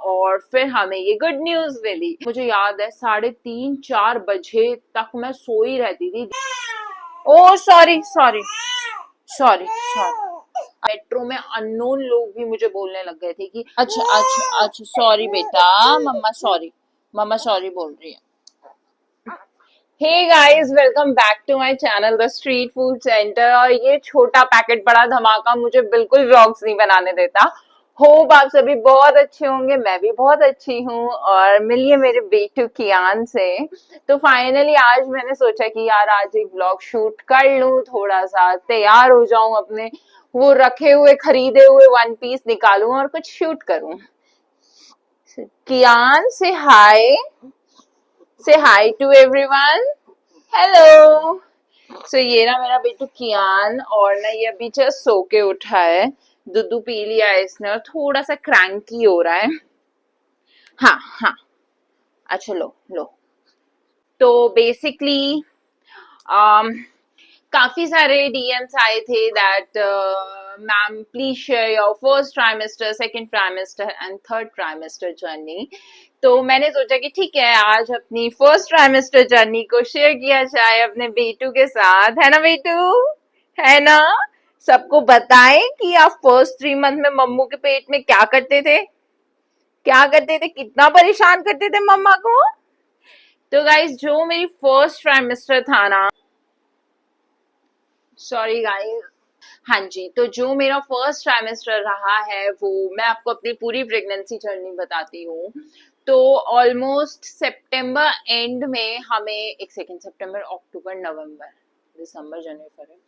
और फिर हमें ये गुड न्यूज मिली। मुझे याद है 3:30-4 बजे तक मैं सोई रहती थी। Oh sorry sorry sorry sorry. Metro में अननोन लोग भी मुझे बोलने लग गए थे कि अच्छा अच्छा अच्छा सॉरी बेटा, मम्मा सॉरी बोल रही है। Hey guys, welcome back to my channel the street food centre. और ये छोटा पैकेट बड़ा धमाका मुझे बिल्कुल व्लॉग्स नहीं बनाने देता। होप आप सभी बहुत अच्छे होंगे, मैं भी बहुत अच्छी हूँ। और मिलिए मेरे बेटू कियान से। तो फाइनली आज मैंने सोचा कि यार आज एक व्लॉग शूट कर लूँ, थोड़ा सा तैयार हो जाऊं, अपने वो रखे हुए खरीदे हुए वन पीस निकालूं और कुछ शूट करूं। कियान से हाय टू एवरीवन। हेलो। सो ये ना मेरा बेटू कियान, और ना ये अभी जस्ट सो के उठा है, दूध पी लिया है इसने और थोड़ा सा क्रैंकी हो रहा है। हाँ हाँ, अच्छा लो लो। तो बेसिकली काफी सारे डीएम्स आए थे that ma'am please share your first trimester, second trimester and third trimester journey. तो मैंने सोचा कि ठीक है, आज अपनी फर्स्ट ट्राइमेस्टर जर्नी को शेयर किया जाए अपने बेटू के साथ, है ना बेटू, है ना। सबको बताएं कि आप फर्स्ट 3 मंथ में मम्मू के पेट में क्या करते थे, कितना परेशान करते थे मम्मा को। तो गाइस, जो मेरी फर्स्ट ट्राइमेस्टर था ना, सॉरी गाइस, हाँ जी, तो जो मेरा फर्स्ट ट्राइमेस्टर रहा है वो मैं आपको अपनी पूरी प्रेगनेंसी जर्नी बताती हूँ। तो ऑलमोस्ट सितंबर एंड में हमें, एक सेकेंड, सितंबर, अक्टूबर, नवंबर, दिसंबर, जनवरी, फरवरी,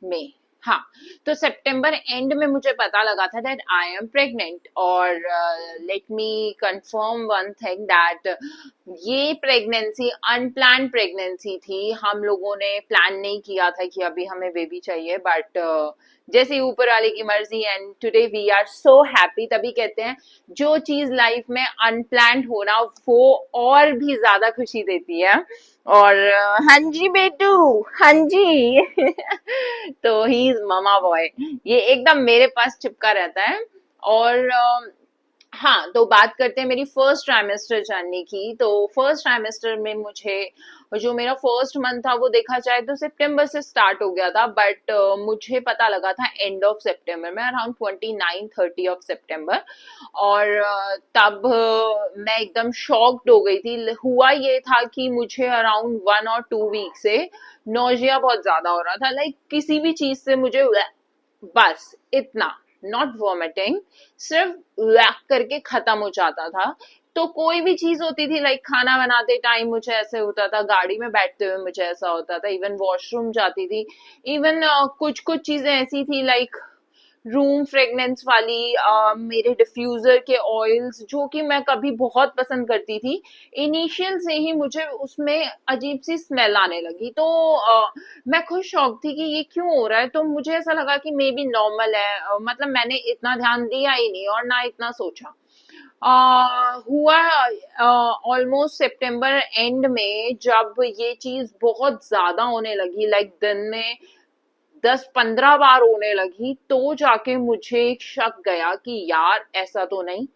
मई, हाँ, तो सितंबर एंड में मुझे पता लगा था दैट आई एम प्रेग्नेंट। और let me confirm one thing that ये प्रेगनेंसी अनप्लान प्रेगनेंसी थी। हम लोगों ने प्लान नहीं किया था कि अभी हमें बेबी चाहिए, बट जैसे ऊपर वाले की मर्जी, and today we are so happy. तभी कहते हैं जो चीज लाइफ में अनप्लान्ड होना वो और भी ज्यादा खुशी देती है। और हाँ जी बेटू, हाँ जी तो ही इज मामा बॉय, ये एकदम मेरे पास चिपका रहता है। और हाँ, तो बात करते हैं मेरी फर्स्ट ट्राइमेस्टर जर्नी की। तो फर्स्ट ट्राइमेस्टर में मुझे, जो मेरा फर्स्ट मंथ था वो देखा जाए तो सितंबर से स्टार्ट हो गया था, बट मुझे पता लगा था एंड ऑफ सितंबर में, अराउंड 29-30 ऑफ सितंबर। और तब मैं एकदम शॉक्ड हो गई थी। हुआ ये था कि मुझे अराउंड 1 और 2 वीक से नोजिया बहुत ज्यादा हो रहा था, लाइक किसी भी चीज से मुझे बस इतना, नॉट वॉमिटिंग, सिर्फ वैक करके खत्म हो जाता था। तो कोई भी चीज होती थी, लाइक खाना बनाते टाइम मुझे ऐसे होता था, गाड़ी में बैठते हुए मुझे ऐसा होता था, इवन वॉशरूम जाती थी, इवन कुछ कुछ चीजें ऐसी थी लाइक रूम फ्रेगनेंस वाली, मेरे डिफ्यूजर के ऑयल्स जो कि मैं कभी बहुत पसंद करती थी, इनिशियल से ही मुझे उसमें अजीब सी स्मेल आने लगी। तो मैं खुद शॉक थी कि ये क्यों हो रहा है। तो मुझे ऐसा लगा कि मे बी नॉर्मल है, मतलब मैंने इतना ध्यान दिया ही नहीं और ना इतना सोचा। हुआ ऑलमोस्ट सितंबर एंड में, जब ये चीज बहुत ज्यादा होने लगी, लाइक दिन में 10-15 बार होने लगी, तो जाके मुझे एक शक गया कि यार ऐसा तो नहीं।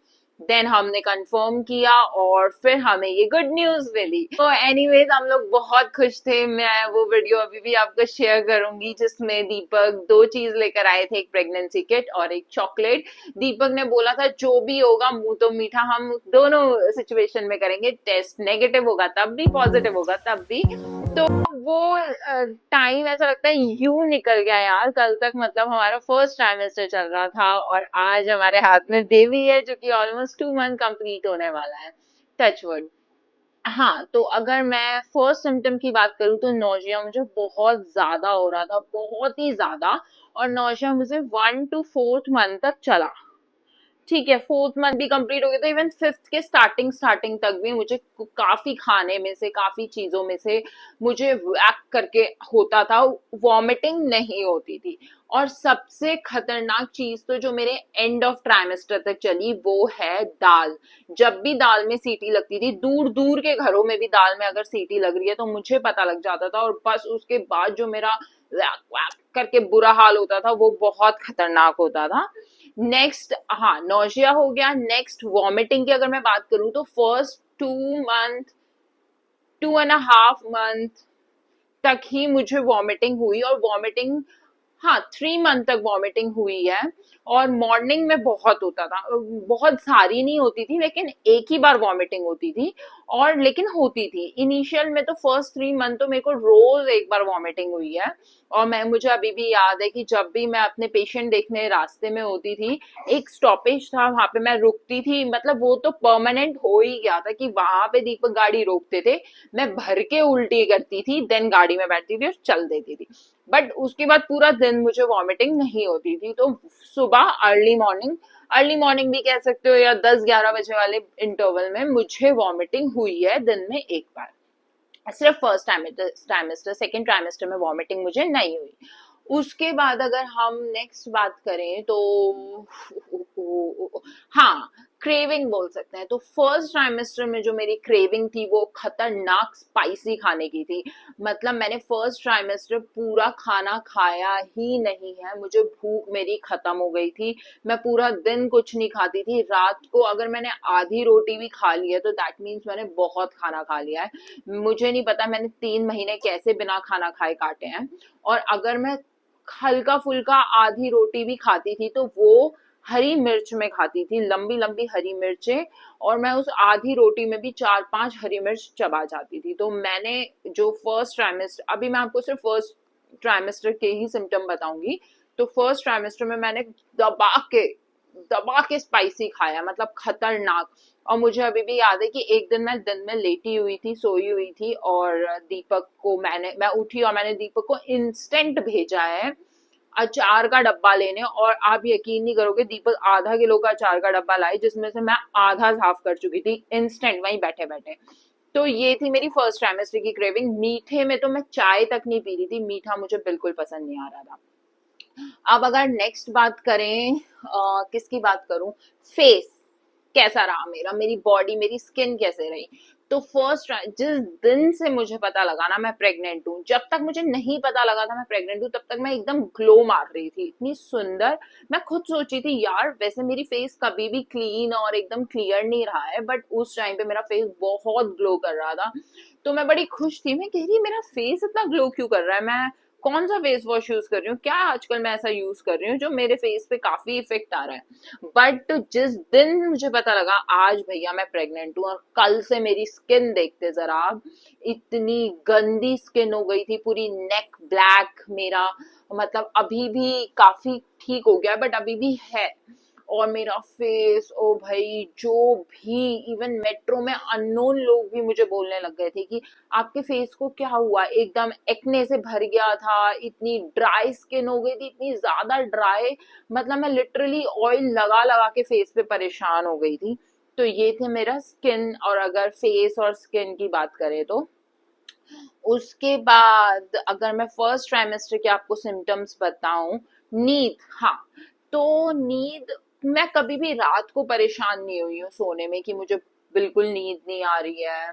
देन हमने कंफर्म किया और फिर हमें ये गुड न्यूज मिली। तो एनीवेज हम लोग बहुत खुश थे। मैं वो वीडियो अभी भी आपको शेयर करूंगी जिसमें दीपक 2 चीज लेकर आए थे, एक प्रेगनेंसी किट और एक चॉकलेट। दीपक ने बोला था जो भी होगा मुंह तो मीठा हम दोनों सिचुएशन में करेंगे, टेस्ट नेगेटिव होगा तब भी, पॉजिटिव होगा तब भी। तो वो टाइम ऐसा लगता है यूं निकल गया यार, कल तक मतलब हमारा फर्स्ट ट्राइमेस्टर चल रहा था और आज हमारे हाथ में बेबी है जो कि ऑलमोस्ट 2 मंथ कंप्लीट होने वाला है, टचवुड। हाँ, तो अगर मैं फर्स्ट सिम्टम की बात करूँ तो नौजिया मुझे बहुत ज्यादा हो रहा था, बहुत ही ज्यादा। और नौजिया मुझे 1 to 4th मंथ तक चला। ठीक है, 4th मंथ भी कंप्लीट हो गया था, इवन 5th के स्टार्टिंग तक भी मुझे काफी खाने में से, काफी चीजों में से मुझे वैक करके होता था, वॉमिटिंग नहीं होती थी। और सबसे खतरनाक चीज तो जो मेरे एंड ऑफ ट्राइमेस्टर तक चली वो है दाल। जब भी दाल में सीटी लगती थी, दूर दूर के घरों में भी दाल में अगर सीटी लग रही है तो मुझे पता लग जाता था, और बस उसके बाद जो मेरा वैक वैक करके बुरा हाल होता था वो बहुत खतरनाक होता था। नेक्स्ट, हाँ, नोजिया हो गया। नेक्स्ट वॉमिटिंग की अगर मैं बात करूं तो फर्स्ट 2 मंथ, 2.5 मंथ तक ही मुझे वॉमिटिंग हुई, और वॉमिटिंग, हाँ, 3 मंथ तक वॉमिटिंग हुई है। और मॉर्निंग में बहुत होता था, बहुत सारी नहीं होती थी, लेकिन एक ही बार वॉमिटिंग होती थी, और लेकिन होती थी। इनिशियल में तो फर्स्ट 3 मंथ तो मेरे को रोज एक बार वॉमिटिंग हुई है। और मैं, मुझे अभी भी याद है कि जब भी मैं अपने पेशेंट देखने रास्ते में होती थी, एक स्टॉपेज था, वहां पे मैं रुकती थी, मतलब वो तो परमानेंट हो ही गया था कि वहां पे दीपक गाड़ी रोकते थे, मैं भर के उल्टी करती थी, देन गाड़ी में बैठती थी और चल देती थी। बट उसके बाद पूरा दिन मुझे वॉमिटिंग नहीं होती थी। तो सुबह अर्ली मॉर्निंग, अर्ली मॉर्निंग भी कह सकते हो, या 10-11 बजे वाले इंटरवल में मुझे वॉमिटिंग हुई है दिन में एक बार। सिर्फ फर्स्ट ट्राइमेस्टर, सेकेंड ट्राइमेस्टर में वॉमिटिंग मुझे नहीं हुई। उसके बाद अगर हम नेक्स्ट बात करें तो हाँ, क्रेविंग बोल सकते हैं। तो फर्स्ट ट्राइमेस्टर में जो मेरी क्रेविंग थी वो खतरनाक स्पाइसी खाने की थी। मतलब मैंने फर्स्ट ट्राइमेस्टर पूरा खाना खाया ही नहीं है, मुझे भूख मेरी खत्म हो गई थी। मैं पूरा दिन कुछ नहीं खाती थी। रात को अगर मैंने आधी रोटी भी खा ली है तो दैट मीन्स मैंने बहुत खाना खा लिया है। मुझे नहीं पता मैंने 3 महीने कैसे बिना खाना खाए काटे हैं। और अगर मैं हल्का फुल्का आधी रोटी भी खाती थी तो वो हरी मिर्च में खाती थी, लंबी लंबी हरी मिर्चें। और मैं उस आधी रोटी में भी 4-5 हरी मिर्च चबा जाती थी। तो मैंने जो फर्स्ट ट्राइमेस्टर, अभी मैं आपको सिर्फ फर्स्ट ट्राइमेस्टर के ही सिम्टम बताऊंगी। तो फर्स्ट ट्राइमेस्टर में मैंने दबा के दबा के स्पाइसी खाया, मतलब खतरनाक। और मुझे अभी भी याद है कि एक दिन मैं दिन में लेटी हुई थी, सोई हुई थी, और दीपक को मैं उठी और मैंने दीपक को इंस्टेंट भेजा है अचार का डब्बा लेने। और आप यकीन नहीं करोगे, दीपक आधा किलो का अचार का डब्बा लाई, जिसमें से मैं आधा साफ कर चुकी थी इंस्टेंट, वहीं बैठे बैठे। तो ये थी मेरी फर्स्ट ट्राइमेस्टर की क्रेविंग। मीठे में तो मैं चाय तक नहीं पी रही थी, मीठा मुझे बिल्कुल पसंद नहीं आ रहा था। अब अगर नेक्स्ट बात करें, किसकी बात करूं, फेस कैसा रहा मेरा, मेरी बॉडी, मेरी स्किन कैसे रही। तो फर्स्ट, जिस दिन से मुझे पता लगा ना मैं प्रेग्नेंट हूँ, जब तक मुझे नहीं पता लगा था मैं प्रेग्नेंट हूँ, तब तक मैं एकदम ग्लो मार रही थी, इतनी सुंदर। मैं खुद सोची थी यार, वैसे मेरी फेस कभी भी क्लीन और एकदम क्लियर नहीं रहा है, बट उस टाइम पे मेरा फेस बहुत ग्लो कर रहा था। तो मैं बड़ी खुश थी, मैं कह रही मेरा फेस इतना ग्लो क्यों कर रहा है, मैं कौन सा फेस वॉश यूज कर रही हूँ, क्या आजकल मैं ऐसा यूज कर रही हूँ जो मेरे फेस पे काफी इफेक्ट आ रहा है। बट जिस दिन मुझे पता लगा आज भैया मैं प्रेग्नेंट हूँ, और कल से मेरी स्किन देखते जरा आप, इतनी गंदी स्किन हो गई थी, पूरी नेक ब्लैक मेरा, मतलब अभी भी काफी ठीक हो गया बट अभी भी है। और मेरा फेस, ओ भाई, जो भी, इवन मेट्रो में अननोन लोग भी मुझे बोलने लग गए थे कि आपके फेस को क्या हुआ, एकदम एक्ने से भर गया था, इतनी ड्राई स्किन हो गई थी, इतनी ज्यादा ड्राई, मतलब मैं लिटरली ऑयल लगा लगा के फेस पे परेशान हो गई थी। तो ये थे मेरा स्किन, और अगर फेस और स्किन की बात करें तो उसके बाद अगर मैं फर्स्ट ट्राइमेस्टर के आपको सिम्टम्स बताऊं, नींद, हाँ, तो नींद, मैं कभी भी रात को परेशान नहीं हुई हूँ सोने में कि मुझे बिल्कुल नींद नहीं आ रही है।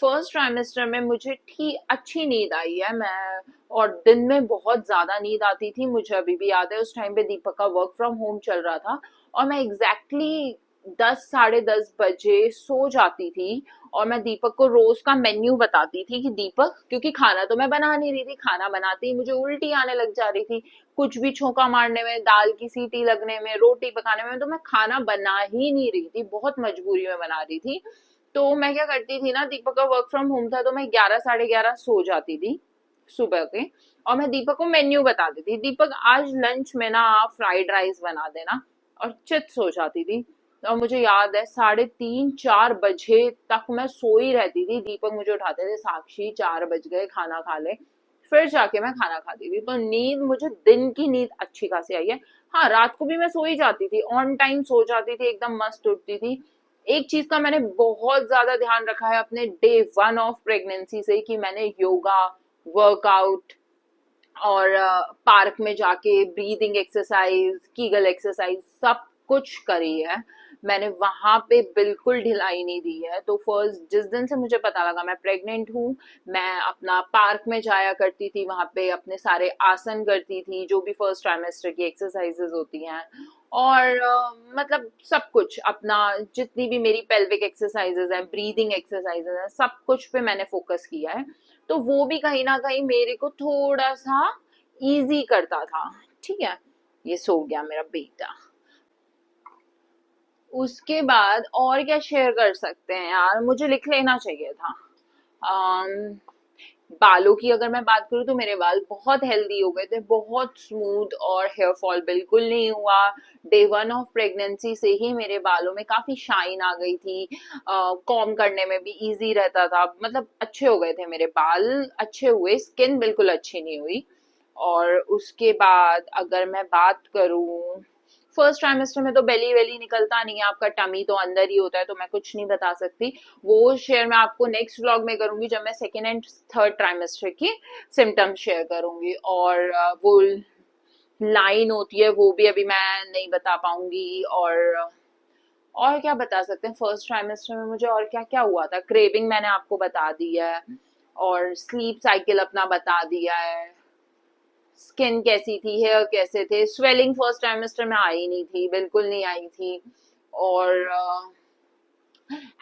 फर्स्ट ट्राइमेस्टर में मुझे ठीक अच्छी नींद आई है, मैं, और दिन में बहुत ज्यादा नींद आती थी। मुझे अभी भी याद है उस टाइम पे दीपक का वर्क फ्रॉम होम चल रहा था, और मैं एग्जैक्टली 10-10:30 बजे सो जाती थी। और मैं दीपक को रोज का मेन्यू बताती थी कि दीपक, क्योंकि खाना तो मैं बना नहीं रही थी, खाना बनाती ही मुझे उल्टी आने लग जा रही थी, कुछ भी छोंका मारने में, दाल की सीटी लगने में, रोटी पकाने में, तो मैं खाना बना ही नहीं रही थी, बहुत मजबूरी में बना रही थी। तो मैं क्या करती थी ना, दीपक का वर्क फ्रॉम होम था तो मैं 11-11:30 सो जाती थी सुबह के, और मैं दीपक को मेन्यू बताती थी, दीपक आज लंच में ना आप फ्राइड राइस बना देना, और चित सो जाती थी। और मुझे याद है 3:30-4 बजे तक मैं सोई रहती थी, दीपक मुझे उठाते थे, साक्षी 4 बज गए, खाना खा ले। फिर जाके मैं खाना खाती थी। तो नींद, मुझे दिन की नींद अच्छी खासी आई है। हाँ, रात को भी मैं सो ही जाती थी, ऑन टाइम सो जाती थी, एकदम मस्त उठती थी। एक चीज का मैंने बहुत ज्यादा ध्यान रखा है अपने डे 1 ऑफ प्रेगनेंसी से, कि मैंने योगा, वर्कआउट, और पार्क में जाके ब्रीदिंग एक्सरसाइज, कीगल एक्सरसाइज सब कुछ करी है। मैंने वहां पे बिल्कुल ढिलाई नहीं दी है। तो फर्स्ट जिस दिन से मुझे पता लगा मैं प्रेग्नेंट हूँ, मैं अपना पार्क में जाया करती थी, वहां पे अपने सारे आसन करती थी, जो भी फर्स्ट ट्राइमेस्टर की एक्सरसाइजेज होती हैं, और मतलब सब कुछ अपना, जितनी भी मेरी पेल्विक एक्सरसाइजेज हैं, ब्रीदिंग एक्सरसाइजेज हैं, सब कुछ पे मैंने फोकस किया है। तो वो भी कहीं ना कहीं मेरे को थोड़ा सा इजी करता था। ठीक है, ये सो गया मेरा बेटा। उसके बाद और क्या शेयर कर सकते हैं यार, मुझे लिख लेना चाहिए था। अम, बालों की अगर मैं बात करूँ तो मेरे बाल बहुत हेल्दी हो गए थे, बहुत स्मूथ, और हेयर फॉल बिल्कुल नहीं हुआ। डे 1 ऑफ प्रेगनेंसी से ही मेरे बालों में काफी शाइन आ गई थी, कॉम करने में भी इजी रहता था, मतलब अच्छे हो गए थे मेरे बाल, अच्छे हुए, स्किन बिल्कुल अच्छी नहीं हुई। और उसके बाद अगर मैं बात करूँ, फर्स्ट ट्राइमेस्टर में तो बेली वेली निकलता नहीं है, आपका टमी तो अंदर ही होता है, तो मैं कुछ नहीं बता सकती। वो शेयर मैं आपको नेक्स्ट व्लॉग में करूंगी, जब मैं सेकेंड एंड थर्ड ट्राइमेस्टर की सिम्टम्स शेयर करूंगी। और वो लाइन होती है वो भी अभी मैं नहीं बता पाऊंगी। और क्या बता सकते हैं फर्स्ट ट्राइमेस्टर में मुझे और क्या क्या हुआ था। क्रेविंग मैंने आपको बता दी है, और स्लीप साइकिल अपना बता दिया है। स्किन कैसी थी, हेयर कैसे थे, स्वेलिंग फर्स्ट ट्राइमेस्टर में आई नहीं थी, बिल्कुल नहीं आई थी। और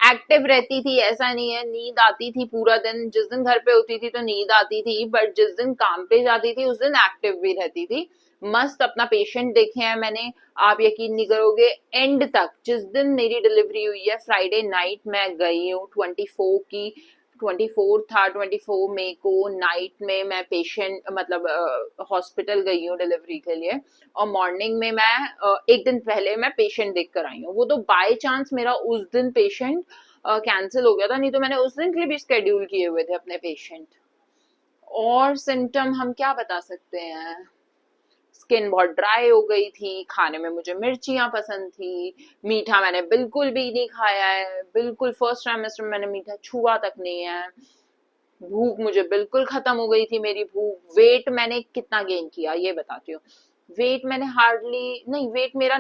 एक्टिव रहती थी, ऐसा नहीं है, नींद आती थी पूरा दिन, जिस दिन घर पे होती थी तो नींद आती थी, बट जिस दिन काम पे जाती थी उस दिन एक्टिव भी रहती थी। मस्त अपना पेशेंट देखे हैं मैंने, आप यकीन नहीं करोगे, एंड तक जिस दिन मेरी डिलीवरी हुई है, फ्राइडे नाइट मैं गई हूँ 24 की, 24 था, 24 मई को नाइट में मैं पेशेंट मतलब हॉस्पिटल गई हूँ डिलीवरी के लिए। और मॉर्निंग में मैं एक दिन पहले मैं पेशेंट देख कर आई हूँ। वो तो बाय चांस मेरा उस दिन पेशेंट कैंसिल हो गया था, नहीं तो मैंने उस दिन के लिए भी शेड्यूल किए हुए थे अपने पेशेंट। और सिम्टम हम क्या बता सकते हैं, स्किन बहुत ड्राई हो गई थी, खाने में मुझे मिर्चियां पसंद थी, मीठा मैंने बिल्कुल भी नहीं खाया है, बिल्कुल फर्स्ट ट्राइमेस्टर में मैंने मीठा छुआ तक नहीं है। भूख मुझे बिल्कुल खत्म हो गई थी, मेरी भूख। वेट मैंने कितना गेन किया ये बताती हूँ। वेट मैंने हार्डली नहीं, वेट मेरा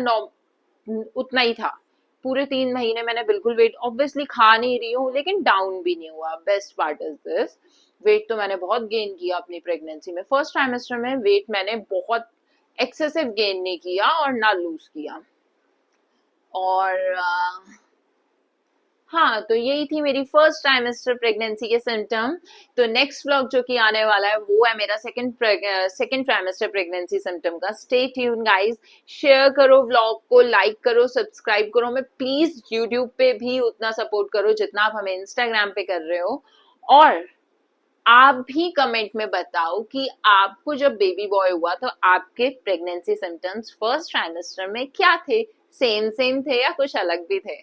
उतना ही था। पूरे 3 महीने मैंने बिल्कुल वेट, ऑब्वियसली खा नहीं रही हूँ, लेकिन डाउन भी नहीं हुआ। Best part is this, wait तो मैंने बहुत गेन किया अपनी प्रेगनेंसी में। फर्स्ट ट्राइमेस्टर में वेट मैंने बहुत एक्सेसिव गेन नहीं किया और ना लूज किया। और हाँ, तो यही थी मेरी फर्स्ट ट्राइमेस्टर प्रेगनेंसी के सिम्टम। तो नेक्स्ट व्लॉग जो कि आने वाला है वो है मेरा सेकंड ट्राइमेस्टर प्रेगनेंसी सिम्टम का। स्टे ट्यून गाइस, शेयर करो व्लॉग को, लाइक करो, सब्सक्राइब करो, हमें प्लीज यूट्यूब पे भी उतना सपोर्ट करो जितना आप हमें इंस्टाग्राम पे कर रहे हो। और आप भी कमेंट में बताओ कि आपको जब बेबी बॉय हुआ तो आपके प्रेगनेंसी सिम्टम्स फर्स्ट ट्राइमेस्टर में क्या थे, सेम सेम थे या कुछ अलग भी थे।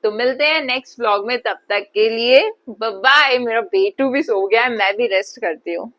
तो मिलते हैं नेक्स्ट व्लॉग में, तब तक के लिए बाय बाय। मेरा बेटू भी सो गया है, मैं भी रेस्ट करती हूँ।